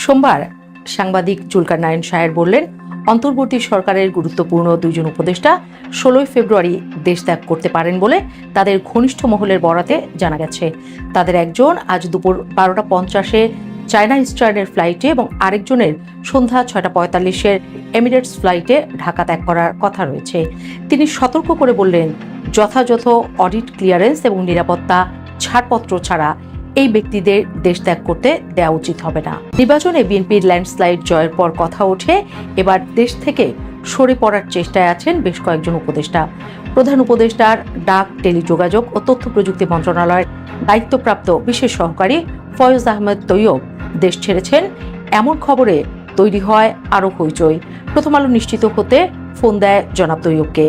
সোমবার সাংবাদিক জুলকার নাইন শাহের বললেন, অন্তর্বর্তী সরকারের গুরুত্বপূর্ণ দুইজন উপদেষ্টা 16 ফেব্রুয়ারি দেশ ত্যাগ করতে পারেন বলে তাদের ঘনিষ্ঠ মহলের বরাতে জানা গেছে। তাদের একজন আজ দুপুর 12:50 চায়না ইস্টার্নের ফ্লাইটে এবং আরেকজনের সন্ধ্যা 6:45 এমিরেটস ফ্লাইটে ঢাকা ত্যাগ করার কথা রয়েছে। তিনি সতর্ক করে বললেন, যথাযথ অডিট ক্লিয়ারেন্স এবং নিরাপত্তা ছাড়পত্র ছাড়া এই ব্যক্তিদের দেশ ত্যাগ করতে দেওয়া উচিত হবে না। নির্বাচনে বিএনপির ল্যান্ডস্লাইড জয়ের পর কথা ওঠে এবার দেশ থেকে সরে পড়ার চেষ্টায় আছেন বেশ কয়েকজন উপদেষ্টা। প্রধান উপদেষ্টার ডাক, টেলিযোগাযোগ ও তথ্য প্রযুক্তি মন্ত্রণালয়ের দায়িত্বপ্রাপ্ত বিশেষ সহকারী ফয়েজ আহমেদ তৈয়ব দেশ ছেড়েছেন। এমন খবরে তৈরি হয় আরও হইচই। প্রথম আলো নিশ্চিত হতে ফোন দেয় জনাব তৈয়বকে,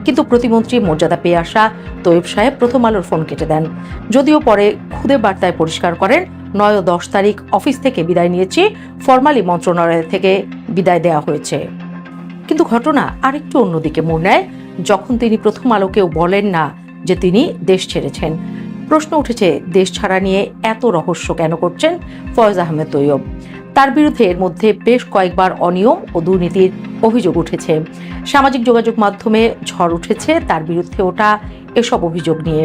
কিন্তু প্রতিমন্ত্রী মর্যাদা পেয়ে আসা তৈয়ব সাহেব প্রথম আলোর ফোন কেটে দেন। যদিও পরে খুদে বার্তায় পরিষ্কার করেন, 9 ও 10 তারিখ অফিস থেকে বিদায় নিয়েছি, ফরমালি মন্ত্রণালয় থেকে বিদায় দেওয়া হয়েছে। কিন্তু ঘটনা আরেকটু অন্যদিকে মোড় নেয় যখন তিনি প্রথম আলোকেও বলেন না যে তিনি দেশ ছেড়েছেন। প্রশ্ন উঠেছে, দেশ ছাড়া নিয়ে এত রহস্য কেন করছেন ফয়েজ আহমেদ তৈয়ব? তার বিরুদ্ধে এর মধ্যে বেশ কয়েকবার অনিয়ম ও দুর্নীতির অভিযোগ উঠেছে। সামাজিক যোগাযোগ মাধ্যমে ঝড় উঠেছে তার বিরুদ্ধে ওঠা এসব অভিযোগ নিয়ে।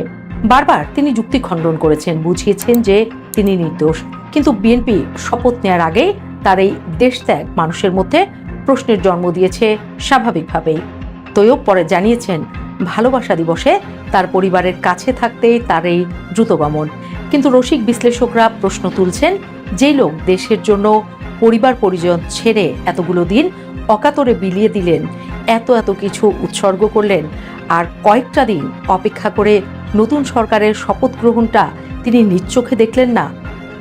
বারবার তিনি যুক্তি খণ্ডন করেছেন, বুঝিয়েছেন যে তিনি নির্দোষ। কিন্তু বিএনপি শপথ নেওয়ার আগেই তার এই দেশ ত্যাগ মানুষের মধ্যে প্রশ্নের জন্ম দিয়েছে স্বাভাবিকভাবেই। তৈয়ব পরে জানিয়েছেন, ভালোবাসা দিবসে তার পরিবারের কাছে থাকতেই তার এই দ্রুতগমন। কিন্তু রসিক বিশ্লেষকরা প্রশ্ন তুলছেন, যেই লোক দেশের জন্য পরিবার পরিজন ছেড়ে এতগুলো দিন অকাতরে বিলিয়ে দিলেন, এত কিছু উৎসর্গ করলেন, আর কয়েকটা দিন অপেক্ষা করে নতুন সরকারের শপথ গ্রহণটা তিনি নিজ চোখে দেখলেন না,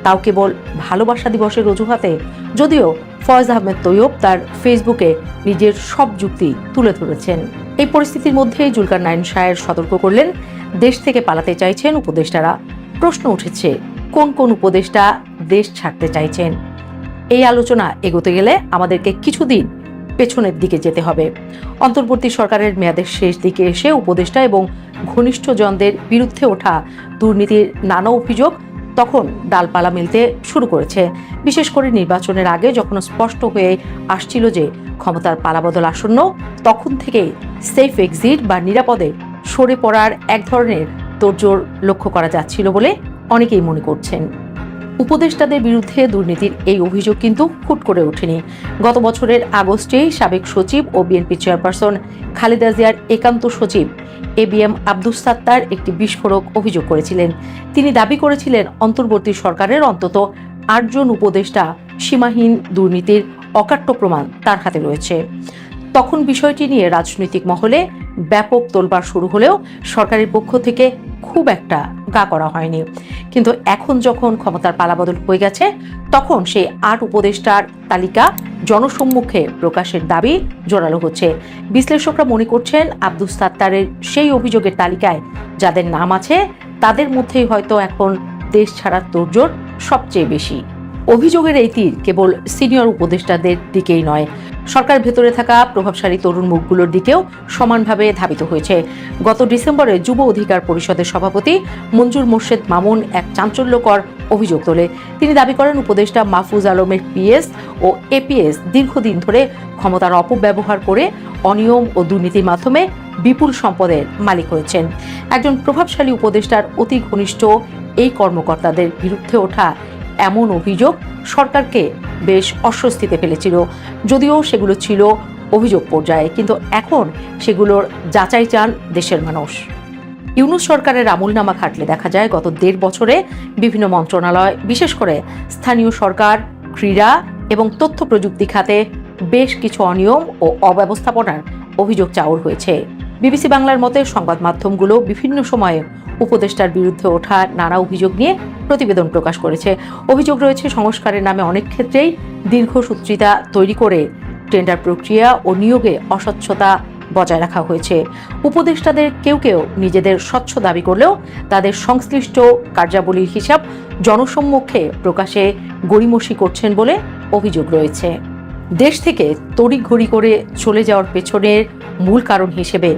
তাও কেবল ভালোবাসা দিবসের অজুহাতে। যদিও ফয়েজ আহমেদ তৈয়ব তার ফেসবুকে নিজের সব যুক্তি তুলে ধরেছেন। এই পরিস্থিতির মধ্যে জুলকার নাইন শাহের সতর্ক করলেন, দেশ থেকে পালাতে চাইছেন উপদেষ্টারা। প্রশ্ন উঠেছে, কোন কোন উপদেষ্টা দেশ ছাড়তে চাইছেন? এই আলোচনা এগোতে গেলে আমাদেরকে কিছুদিন পেছনের দিকে যেতে হবে। অন্তর্বর্তী সরকারের মেয়াদের শেষ দিকে এসে উপদেষ্টা এবং ঘনিষ্ঠজনদের বিরুদ্ধে ওঠা দুর্নীতির নানা অভিযোগ তখন ডালপালা মেলতে শুরু করেছে। বিশেষ করে নির্বাচনের আগে যখন স্পষ্ট হয়ে আসছিল যে ক্ষমতার পালাবদল আসন্ন, তখন থেকেই সেফ এক্সিট বা নিরাপদে সরে পড়ার এক ধরনের তোড়জোড় লক্ষ্য করা যাচ্ছিল বলে অনেকেই মনে করছেন। উপদেষ্টাদের বিরুদ্ধে দুর্নীতির এই অভিযোগ কিন্তু হুট করে ওঠেনি। গত বছরের আগস্টেই সাবেক সচিব ও বিএনপি চেয়ারপারসন খালেদা জিয়ার একান্ত সচিব ABM আব্দুস সাত্তার একটি বিস্ফোরক অভিযোগ করেছিলেন। তিনি দাবি করেছিলেন, অন্তর্বর্তী সরকারের অন্তত 8 জন উপদেষ্টা সীমাহীন দুর্নীতির অকাট্য প্রমাণ তার হাতে রয়েছে। তখন বিষয়টি নিয়ে রাজনৈতিক মহলে ব্যাপক তোলপাড় শুরু হলেও সরকারের পক্ষ থেকে খুব একটা গা করা হয়নি। কিন্তু এখন যখন ক্ষমতার পালাবদল হয়ে গেছে, তখন সেই 8 উপদেষ্টার তালিকা জনসম্মুখে প্রকাশের দাবি জোরালো হচ্ছে। বিশ্লেষকরা মনে করছেন, আব্দুস সাত্তারের সেই অভিযোগের তালিকায় যাদের নাম আছে, তাদের মধ্যেই হয়তো এখন দেশ ছাড়ার তোড়জোড় সবচেয়ে বেশি। অভিযোগের এই তীর কেবল সিনিয়র উপদেষ্টাদের দিকেই নয়, সরকার ভেতরে থাকা প্রভাবশালী তরুণ মুখগুলোর দিকেও সমানভাবে ধাবিত হয়েছে। গত ডিসেম্বরে যুব অধিকার পরিষদের সভাপতি মঞ্জুর মোর্শেদ মামুন এক চাঞ্চল্যকর অভিযোগ তোলে। তিনি দাবি করেন, উপদেষ্টা মাহফুজ আলমের PS ও APS দীর্ঘদিন ধরে ক্ষমতার অপব্যবহার করে অনিয়ম ও দুর্নীতির মাধ্যমে বিপুল সম্পদের মালিক হয়েছেন। একজন প্রভাবশালী উপদেষ্টার অতি ঘনিষ্ঠ এই কর্মকর্তাদের বিরুদ্ধে ওঠা এমন অভিযোগ সরকারকে বেশ অস্বস্তিতে ফেলেছিল। যদিও সেগুলো ছিল অভিযোগ পর্যায়ে, কিন্তু এখন সেগুলোর যাচাই চান দেশের মানুষ। ইউনূস সরকারের আমলনামা ঘাটলে দেখা যায়, গত 1.5 বছরে বিভিন্ন মন্ত্রণালয়, বিশেষ করে স্থানীয় সরকার, ক্রীড়া এবং তথ্য প্রযুক্তি খাতে বেশ কিছু অনিয়ম ও অব্যবস্থাপনার অভিযোগ চাউর হয়েছে। BBC বাংলার মতে সংবাদ মাধ্যমগুলো বিভিন্ন সময়ে উপদেষ্টার বিরুদ্ধে ওঠা নানা অভিযোগ নিয়ে প্রতিবেদন প্রকাশ করেছে। অভিযোগ রয়েছে, সংস্কারের নামে অনেক ক্ষেত্রেই দীর্ঘসূত্রিতা তৈরি করে টেন্ডার প্রক্রিয়া ও নিয়োগে অস্বচ্ছতা বজায় রাখা হয়েছে। উপদেষ্টাদের কেউ নিজেদের স্বচ্ছ দাবি করলেও তাদের সংশ্লিষ্ট কার্যাবলীর হিসাব জনসম্মুখে প্রকাশে গড়িমসি করছেন বলে অভিযোগ রয়েছে। দেশ থেকে তড়িঘড়ি করে চলে যাওয়ার পেছনের মূল কারণ হিসেবে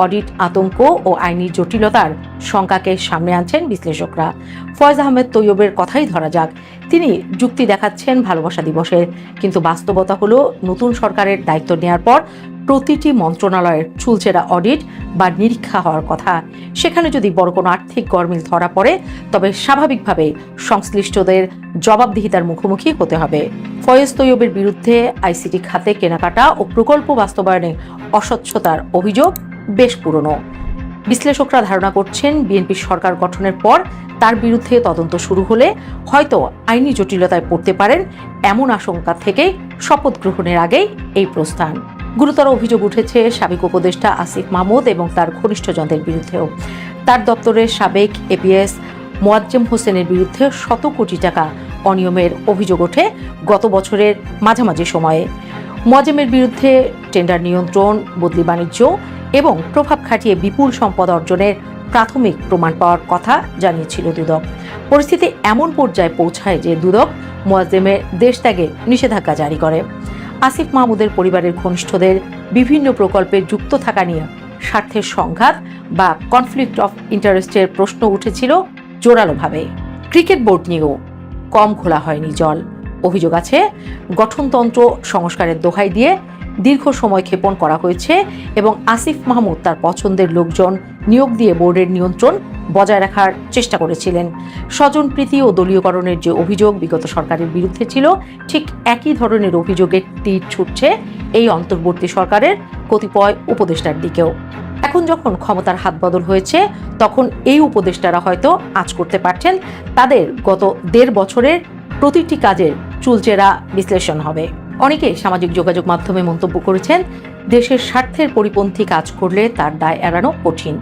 অডিট আতঙ্ক ও আইনি জটিলতার শঙ্কাকে সামনে আনছেন বিশ্লেষকরা। ফয়েজ আহমেদ তৈয়বের কথাই ধরা যাক, তিনি যুক্তি দেখাচ্ছেন ভালোবাসা দিবসের, কিন্তু বাস্তবতা হলো নতুন সরকারের দায়িত্ব নেওয়ার পর প্রতিটি মন্ত্রণালয়ের চুলচেরা অডিট বা নিরীক্ষা হওয়ার কথা। সেখানে যদি বড় কোনো আর্থিক গরমিল ধরা পড়ে, তবে স্বাভাবিকভাবে সংশ্লিষ্টদের জবাবদিহিতার মুখোমুখি হতে হবে। ফয়েজ তৈয়বের বিরুদ্ধে আইসিটি খাতে কেনাকাটা ও প্রকল্প বাস্তবায়নে অস্বচ্ছতার অভিযোগ বেশ পুরনো। বিশ্লেষকরা ধারণা করছেন, বিএনপি সরকার গঠনের পর তার বিরুদ্ধে তদন্ত শুরু হলে হয়তো আইনি জটিলতায় পড়তে পারেন, এমন আশঙ্কা থেকে শপথ গ্রহণের আগেই এই প্রস্থান। গুরুতর অভিযোগ উঠেছে সাবেক উপদেষ্টা আসিফ মাহমুদ এবং তার ঘনিষ্ঠজনদের বিরুদ্ধেও। তার দপ্তরের সাবেক এপিএস মোয়াজ্জেম হোসেনের বিরুদ্ধে শত কোটি টাকা অনিয়মের অভিযোগ ওঠে গত বছরের মাঝামাঝি সময়ে। মোয়াজ্জেমের বিরুদ্ধে টেন্ডার নিয়ন্ত্রণ, বদলি বাণিজ্য এবং প্রভাব খাটিয়ে বিপুল সম্পদ অর্জনের প্রাথমিক প্রমাণ পাওয়ার কথা জানিয়েছিল দুদক। পরিস্থিতি এমন পর্যায়ে পৌঁছায় যে দুদক মোয়াজ্জেমের দেশ ত্যাগে নিষেধাজ্ঞা জারি করে। আসিফ মাহমুদের পরিবারের ঘনিষ্ঠদের বিভিন্ন প্রকল্পে যুক্ত থাকা নিয়ে স্বার্থের সংঘাত বা কনফ্লিক্ট অফ ইন্টারেস্টের প্রশ্ন উঠেছিল জোরালোভাবে। ক্রিকেট বোর্ড নিয়েও কম ঘোলা হয়নি জল। অভিযোগ আছে, গঠনতন্ত্র সংস্কারের দোহাই দিয়ে দীর্ঘ সময় ক্ষেপণ করা হয়েছে এবং আসিফ মাহমুদ তার পছন্দের লোকজন নিয়োগ দিয়ে বোর্ডের নিয়ন্ত্রণ বজায় রাখার চেষ্টা করেছিলেন। স্বজনপ্রীতি ও দলীয়করণের যে অভিযোগ বিগত সরকারের বিরুদ্ধে ছিল, ঠিক একই ধরনের অভিযোগের তীর ছুটছে এই অন্তর্বর্তী সরকারের কতিপয় উপদেষ্টার দিকেও। এখন যখন ক্ষমতার হাত বদল হয়েছে, তখন এই উপদেষ্টারা হয়তো আঁচ করতে পারছেন তাদের গত ১.৫ বছরের প্রতিটি কাজের চুলচেরা বিশ্লেষণ হবে। অনেকে সামাজিক যোগাযোগ মাধ্যমে মন্তব্য করেছেন, দেশের স্বার্থের পরিপন্থী কাজ করলে তার দায় এড়ানো কঠিন।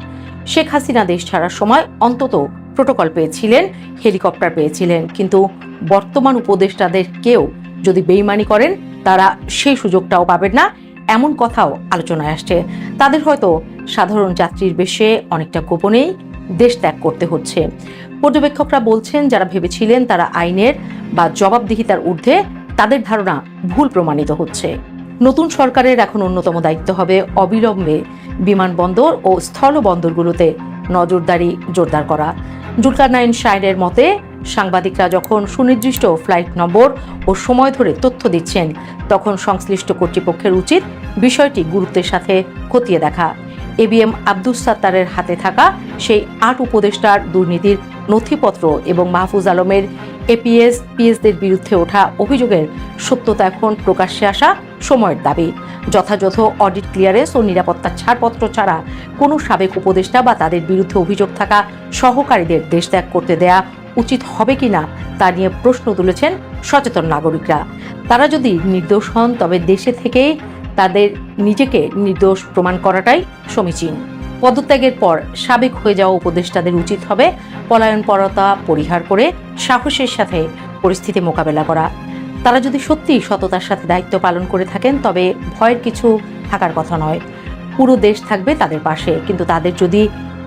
শেখ হাসিনা দেশ ছাড়ার সময় অন্তত প্রোটোকল পেয়েছিলেন, হেলিকপ্টার পেয়েছিলেন, কিন্তু বর্তমান উপদেষ্টাদের কেউ যদি বেইমানি করেন, তারা সেই সুযোগটাও পাবেন না, এমন কথাও আলোচনায় আসছে। তাদের হয়তো সাধারণ যাত্রীর বেশে অনেকটা গোপনেই দেশ ত্যাগ করতে হচ্ছে। পর্যবেক্ষকরা বলছেন, যারা ভেবেছিলেন তারা আইনের বা জবাবদিহিতার ঊর্ধ্বে, তাদের ধারণা ভুল প্রমাণিত হচ্ছে। নতুন সরকারের এখন অন্যতম দায়িত্ব হবে অবিলম্বে বিমানবন্দর ও স্থলবন্দরগুলোতে নজরদারি জোরদার করা। জুলকারনাইন শাহের মতে, সাংবাদিকরা যখন সুনির্দিষ্ট ফ্লাইট নম্বর ও সময় ধরে তথ্য দিচ্ছেন, তখন সংশ্লিষ্ট কর্তৃপক্ষের উচিত বিষয়টি গুরুত্বের সাথে খতিয়ে দেখা। এবিএম আব্দুস সাত্তারের হাতে থাকা সেই ৮ উপদেষ্টার দুর্নীতির নথিপত্র এবং মাহফুজ আলমের এপিএস পিএসদের বিরুদ্ধে ওঠা অভিযোগের সত্যতা এখন প্রকাশ্যে আসা সময়ের দাবি। যথাযথ অডিট ক্লিয়ারেন্স ও নিরাপত্তার ছাড়পত্র ছাড়া কোনো সাবেক উপদেষ্টা বা তাদের বিরুদ্ধে অভিযোগ থাকা সহকারীদের দেশ ত্যাগ করতে দেয়া উচিত হবে কিনা তা নিয়ে প্রশ্ন তুলেছেন সচেতন নাগরিকরা। তারা যদি নির্দোষ হন, তবে দেশে থেকেই তাদের নিজেকে নির্দোষ প্রমাণ করাটাই সমীচীন। পদত্যাগের পর সাবেক হয়ে যাওয়া উপদেষ্টাদের উচিত হবে পলায়নপরতা পরিহার করে সাহসের সাথে পরিস্থিতি মোকাবেলা করা। তারা যদি সত্যি সততার সাথে দায়িত্ব পালন করে থাকেন, তবে ভয়ের কিছু থাকার কথা নয়। পুরো দেশ থাকবে তাদের পাশে, কিন্তু তাদের যদি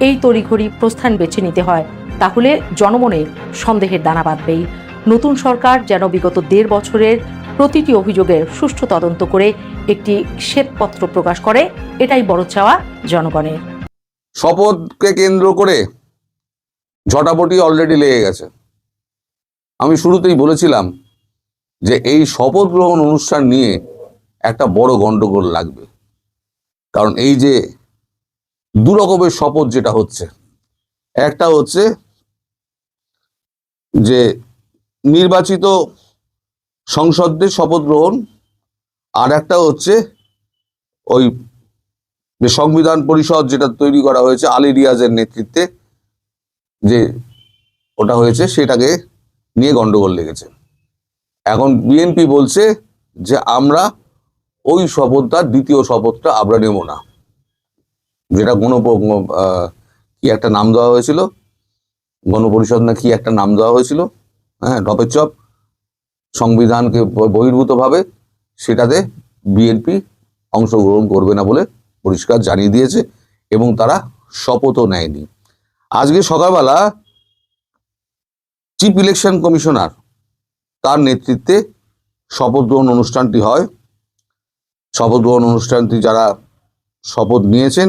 এই তড়িঘড়ি প্রস্থান বেছে নিতে হয়, তাহলে জনমনে সন্দেহের দানা বাঁধবেই। নতুন সরকার যেন বিগত ১.৫ বছরের প্রতিটি অভিযোগের সুষ্ঠু তদন্ত করে একটি শ্বেতপত্র প্রকাশ করে, এটাই বড় চাওয়া জনগণের। শপথকে কেন্দ্র করে ঝটাপটি অলরেডি লেগে গেছে। আমি শুরুতেই বলেছিলাম যে এই শপথ গ্রহণ অনুষ্ঠান নিয়ে একটা বড় গন্ডগোল লাগবে, কারণ এই যে দু রকমের শপথ যেটা হচ্ছে, একটা হচ্ছে যে নির্বাচিত সংসদদের শপথ গ্রহণ, আর একটা হচ্ছে ওই যে সংবিধান পরিষদ যেটা তৈরি করা হয়েছে আলী রিয়াজের নেতৃত্বে, যে ওটা হয়েছে, সেটাকে নিয়ে গন্ডগোল লেগেছে। এখন বিএনপি বলছে যে আমরা ওই শপথটা, দ্বিতীয় শপথটা আমরা নেব না, যেটা কি একটা নাম দেওয়া হয়েছিল, গণপরিষদ না কি একটা নাম দেওয়া হয়েছিল, হ্যাঁ, ঢপের চপ, সংবিধানকে বহির্ভূতভাবে, সেটাতে বিএনপি অংশগ্রহণ করবে না বলে পরিষ্কার জানিয়ে দিয়েছে এবং তারা শপথও নেয়নি। আজকে সকালবেলা চিফ ইলেকশন কমিশনার তার নেতৃত্বে শপথ গ্রহণ অনুষ্ঠানটি হয়। শপথ গ্রহণ অনুষ্ঠানটি যারা শপথ নিয়েছেন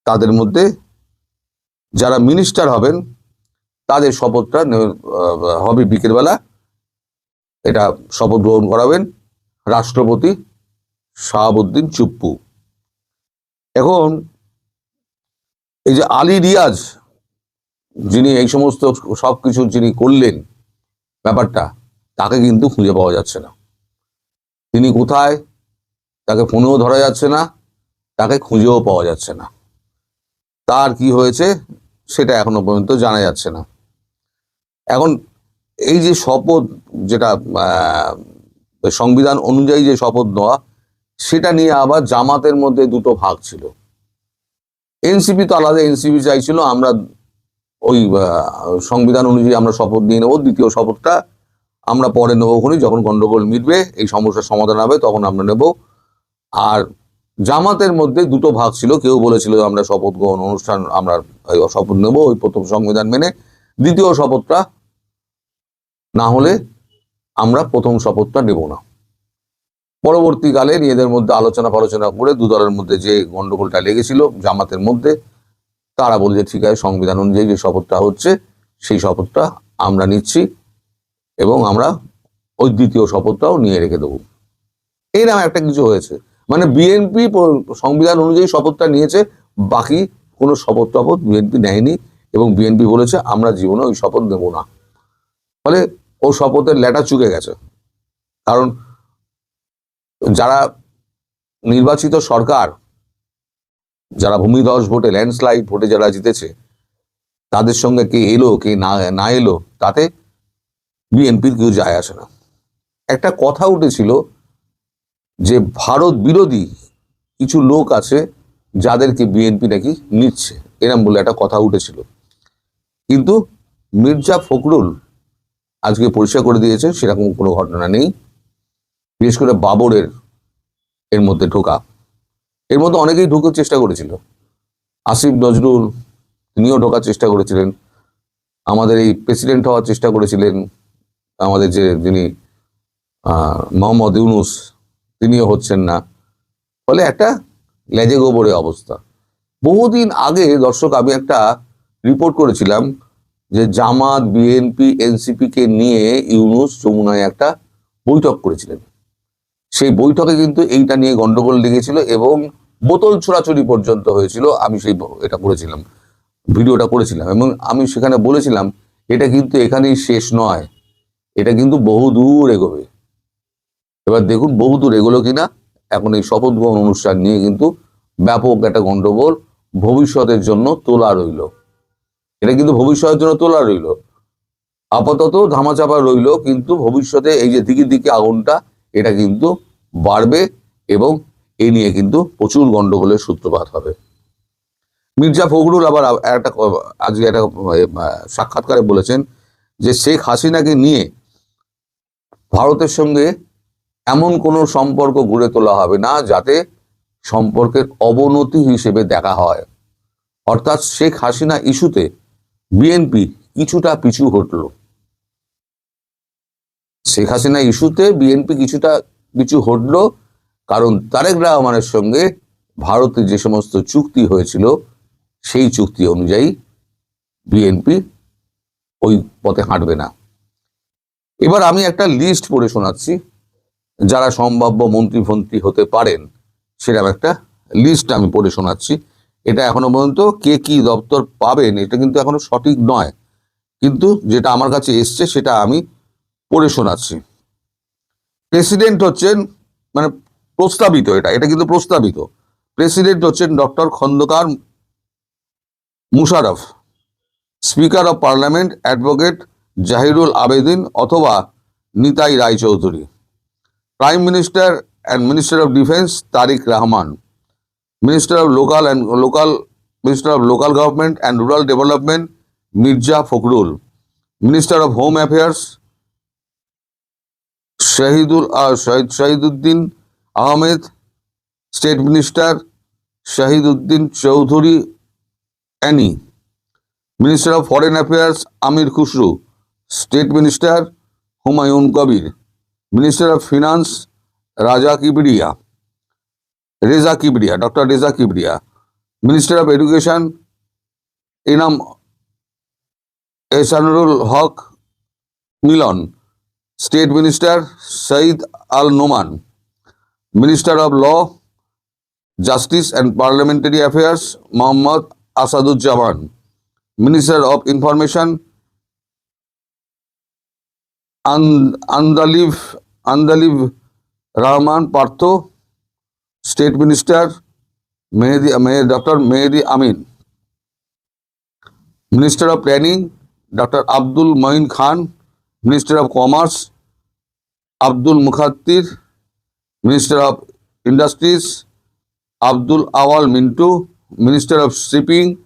তাদের মধ্যে যারা মিনিস্টার হবেন তাদের শপথটা হবে বিকেলবেলা। এটা শপথ গ্রহণ করাবেন রাষ্ট্রপতি শাহাবুদ্দিন চুপ্পু। এখন এই যে আলী রিয়াজ, যিনি এই সমস্ত সবকিছু যিনি করলেন ব্যাপারটা, তাকে কিন্তু খুঁজে পাওয়া যাচ্ছে না। তিনি কোথায়, তাকে ফোনেও ধরা যাচ্ছে না, তাকে খুঁজেও পাওয়া যাচ্ছে না। তার কি হয়েছে সেটা এখনো পর্যন্ত জানা যাচ্ছে না। এখন এই যে শপথ, যেটা সংবিধান অনুযায়ী যে শপথ নেওয়া, সেটা নিয়ে আবার জামাতের মধ্যে দুটো ভাগ ছিল। এনসিপি তো আলাদা, এনসিপি চাইছিল আমরা ওই সংবিধান অনুযায়ী আমরা শপথ নিয়ে নেবো, দ্বিতীয় শপথটা আমরা পরে নেবো, যখন গন্ডগোল মিটবে, এই সমস্যার সমাধান হবে, তখন আমরা নেব। আর জামাতের মধ্যে দুটো ভাগ ছিল। কেউ বলেছিল আমরা শপথ গ্রহণ অনুষ্ঠান আমরা শপথ নেব ওই প্রথম সংবিধান মেনে, দ্বিতীয় শপথটা না হলে আমরা প্রথম শপথটা নেব না। পরবর্তীকালে নিজেদের মধ্যে আলোচনা করে দু দলের মধ্যে যে গন্ডগোলটা লেগেছিল জামাতের মধ্যে, তারা বলে যে ঠিক আছে, সংবিধান অনুযায়ী যে শপথটা হচ্ছে সেই শপথটা আমরা নিচ্ছি এবং আমরা ওই দ্বিতীয় শপথটাও নিয়ে রেখে দেবো। এইরকম একটা কিছু হয়েছে। মানে বিএনপি সংবিধান অনুযায়ী শপথটা নিয়েছে, বাকি কোনো শপথ বিএনপি নেয়নি এবং বিএনপি বলেছে আমরা জীবনে ওই শপথ নেব না। ফলে ও শপথের লেটা চুকে গেছে। কারণ যারা নির্বাচিত সরকার, যারা ভূমিধস ভোটে, ল্যান্ডস্লাইড ভোটে যারা জিতেছে, তাদের সঙ্গে কে এলো কে না এলো তাতে বিএনপির কেউ যায় আসে না। একটা কথা উঠেছিল যে ভারত বিরোধী কিছু লোক আছে যাদেরকে বিএনপি নাকি নিচ্ছে, এরম বলে একটা কথা উঠেছিল। কিন্তু মির্জা ফখরুল আজকে পরিষ্কার করে দিয়েছে সেরকম কোনো ঘটনা নেই। বিশেষ করে বাবরের এর মধ্যে ঢোকা, এর মধ্যে অনেকেই ঢোকার চেষ্টা করেছিল। আসিফ নজরুল তিনিও ঢোকার চেষ্টা করেছিলেন, আমাদের এই প্রেসিডেন্ট হওয়ার চেষ্টা করেছিলেন আমাদের যিনি মোহাম্মদ ইউনুস, তিনিও হচ্ছেন না। ফলে একটা লেজে গোবরে অবস্থা। বহুদিন আগে দর্শক আমি একটা রিপোর্ট করেছিলাম যে জামাত, বিএনপি, এনসিপি কে নিয়ে ইউনুস যমুনায় একটা বৈঠক করেছিলেন। সেই বৈঠকে কিন্তু এইটা নিয়ে গন্ডগোল লেগেছিল এবং বোতল ছোড়াছড়ি পর্যন্ত হয়েছিল। আমি এটা করেছিলাম, ভিডিওটা করেছিলাম এবং আমি সেখানে বলেছিলাম এটা কিন্তু এখানেই শেষ নয়, এটা কিন্তু বহুদূর এগোবে। এবার দেখুন বহুদূর এগোলো কিনা। এখন এই শপথ গ্রহণ অনুষ্ঠান নিয়ে কিন্তু ব্যাপক একটা গন্ডগোল ভবিষ্যতের জন্য তোলা রইল। এটা কিন্তু ভবিষ্যতের জন্য তোলা রইল, আপাতত ধামাচাপা রইল, কিন্তু ভবিষ্যতে এই যে দিকে দিকে আগুনটা, এটা কিন্তু বাড়বে এবং এই নিয়ে কিন্তু প্রচুর গন্ডগোলের সূত্রপাত হবে। মির্জা ফখরুল আবার আজকে একটা সাক্ষাৎকারে বলেছেন যে শেখ হাসিনাকে নিয়ে ভারতের সঙ্গে এমন কোনো সম্পর্ক গড়ে তোলা হবে না যাতে সম্পর্কের অবনতি হিসেবে দেখা হয়। অর্থাৎ শেখ হাসিনা ইস্যুতে বিএনপি কিছুটা পিছু হটল। শেখ হাসিনা ইস্যুতে বিএনপি কিছুটা পিছু হটল কারণ তারেক রহমানের সঙ্গে ভারতের যে সমস্ত চুক্তি হয়েছিল সেই চুক্তি অনুযায়ী বিএনপি ওই পথে হাঁটবে না। এবার আমি একটা লিস্ট পড়ে শোনাচ্ছি যারা সম্ভাব্য মন্ত্রী হতে পারেন, সেরকম একটা লিস্ট আমি পড়ে শোনাচ্ছি। এটা এখনো পর্যন্ত কে কি দপ্তর পাবেন এটা কিন্তু এখনো সঠিক নয়, কিন্তু যেটা আমার কাছে এসছে সেটা আমি পড়ে শোনাচ্ছি। প্রেসিডেন্ট হচ্ছেন, মানে প্রস্তাবিত, এটা কিন্তু প্রস্তাবিত। প্রেসিডেন্ট হচ্ছেন doctor Khandakar Musharraf, speaker of parliament advocate Zahirul Abedin অথবা Nitai Roychowdhury, prime minister and minister of defence Tarique Rahman, minister of local government and rural development Mirza Fakhrul, minister of home affairs Shahiduddin Ahmed, state minister Shahiduddin Chowdhury Annie, minister of foreign affairs Amir Khasru, state minister Humayun Kabir, minister of finance doctor Reza Kibria, Minister of Education Inam Ehsanul Haq Milon, State Minister Saeed Al Noman, Minister of Law, Justice and Parliamentary Affairs Mohammad Asaduzzaman, Minister of Information Andaliv Rahman Partho, State Minister Dr. Mehdi Amin, Minister of Planning Dr. Abdul Moin Khan, Minister of Commerce Abdul Mukhattir, Minister of Industries Abdul Awal Mintu, Minister of Shipping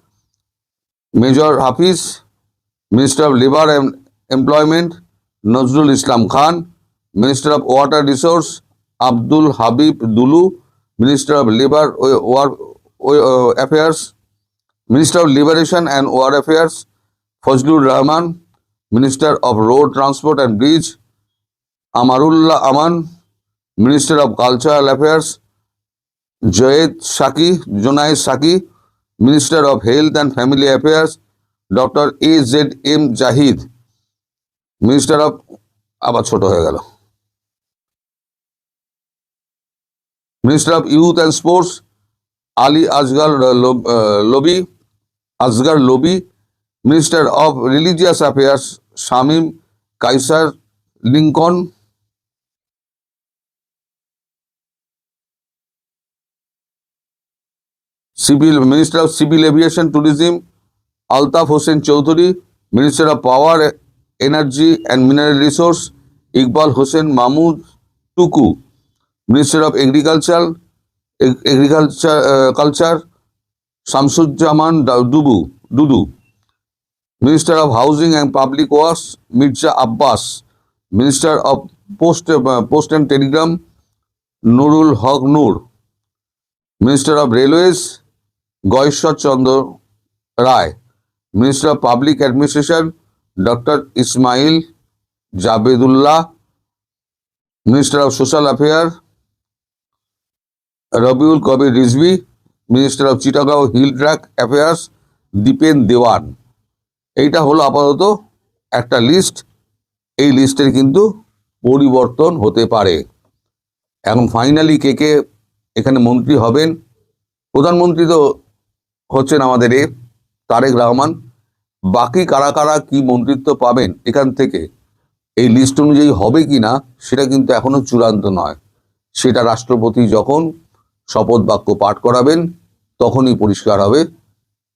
Major Hafiz, Minister of Labour and Employment Nazrul Islam Khan, Minister of Water Resource Abdul Habib Dulu, Minister of Labour Affairs, Minister of Liberation and War Affairs Fazlur Rahman, Minister of Road Transport and Bridge Amarullah Aman, Minister of Cultural Affairs Junaid Saki, Minister of Health and Family Affairs Dr. A.Z.M. Jahid, Minister of Minister of Youth and Sports Ali Asghar Lobi, Minister of Religious Affairs Shamim Kaisar Lincoln, Minister of Civil Aviation Tourism Altaf Hossain Chowdhury, Minister of Power, Energy and Mineral Resource Iqbal Hossain Mahmood Tuku, Minister of Agriculture Shamsuzzaman Dudu, Minister of Housing and Public Works Mirza Abbas, Minister of Post and Telegram Nurul Haq Nur, Minister of Railways Goishwar Chandra Rai, Minister of Public Administration Dr. Ismail Jabedullah, Minister of Social Affairs Rabiul Kabir Rizvi, Minister of Chittagong Hill Track Affairs Dipen Dewan। এইটা হলো আপাতত একটা list. এই লিস্টের কিন্তু পরিবর্তন হতে পারে। এখন ফাইনালি কে কে এখানে মন্ত্রী হবেন, প্রধানমন্ত্রী তো হচ্ছেন আমাদের তারেক রহমান, বাকি কারা কারা কি মন্ত্রিত্ব পাবেন এখান থেকে এই লিস্ট অনুযায়ী হবে কিনা সেটা কিন্তু এখনো চূড়ান্ত নয়। সেটা রাষ্ট্রপতি যখন শপথ বাক্য পাঠ করাবেন তখনই পরিষ্কার হবে।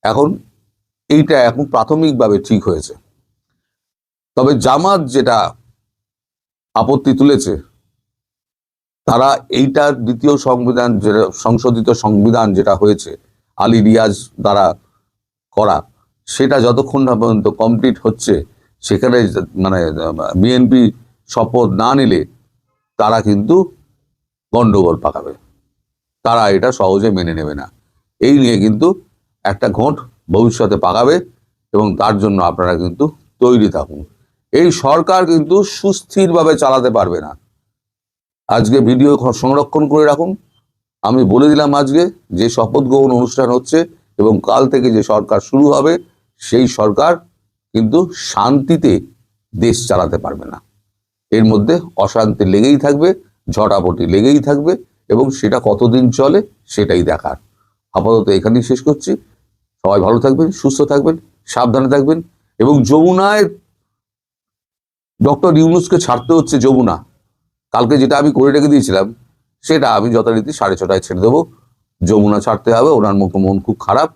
এখন এইটা এখন প্রাথমিকভাবে ঠিক হয়েছে। তবে জামাত যেটা আপত্তি তুলেছে, তারা এইটা দ্বিতীয় সংবিধান যেটা সংশোধিত সংবিধান যেটা হয়েছে আলী রিয়াজ দ্বারা করা, সেটা যতক্ষণ না পর্যন্ত কমপ্লিট হচ্ছে সেখানে মানে বিএনপি শপথ না নিলে তারা কিন্তু গন্ডগোল পাকাবে, তারা এটা সহজে মেনে নেবে না। এই নিয়ে কিন্তু একটা ঘোট ভবিষ্যতে পাকাবে এবং তার জন্য আপনারা কিন্তু তৈরি থাকুন। এই সরকার কিন্তু সুস্থিরভাবে চালাতে পারবে না। আজকে ভিডিও সংরক্ষণ করে রাখুন। আমি বলে দিলাম আজকে যে শপথ গ্রহণ অনুষ্ঠান হচ্ছে এবং কাল থেকে যে সরকার শুরু হবে সেই সরকার কিন্তু শান্তিতে দেশ চালাতে পারবে না। এর মধ্যে অশান্তি লেগেই থাকবে, ঝটাপটি লেগেই থাকবে এবং সেটা কতদিন চলে সেটাই দেখার। আপাতত এখানেই শেষ করছি। সবাই ভালো থাকবেন, সুস্থ থাকবেন, সাবধানে থাকবেন এবং যমুনায় ডক্টর ইউনূসকে ছাড়তে হচ্ছে। যমুনা কালকে যেটা আমি করে রেখে দিয়েছিলাম সেটা আমি যথারীতি 6:30 ছেড়ে দেবো। যমুনা ছাড়তে হবে, ওনার মন খুব খারাপ,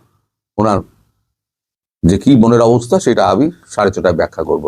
ওনার যে কি মনের অবস্থা সেটা আমি 6:30 ব্যাখ্যা করব।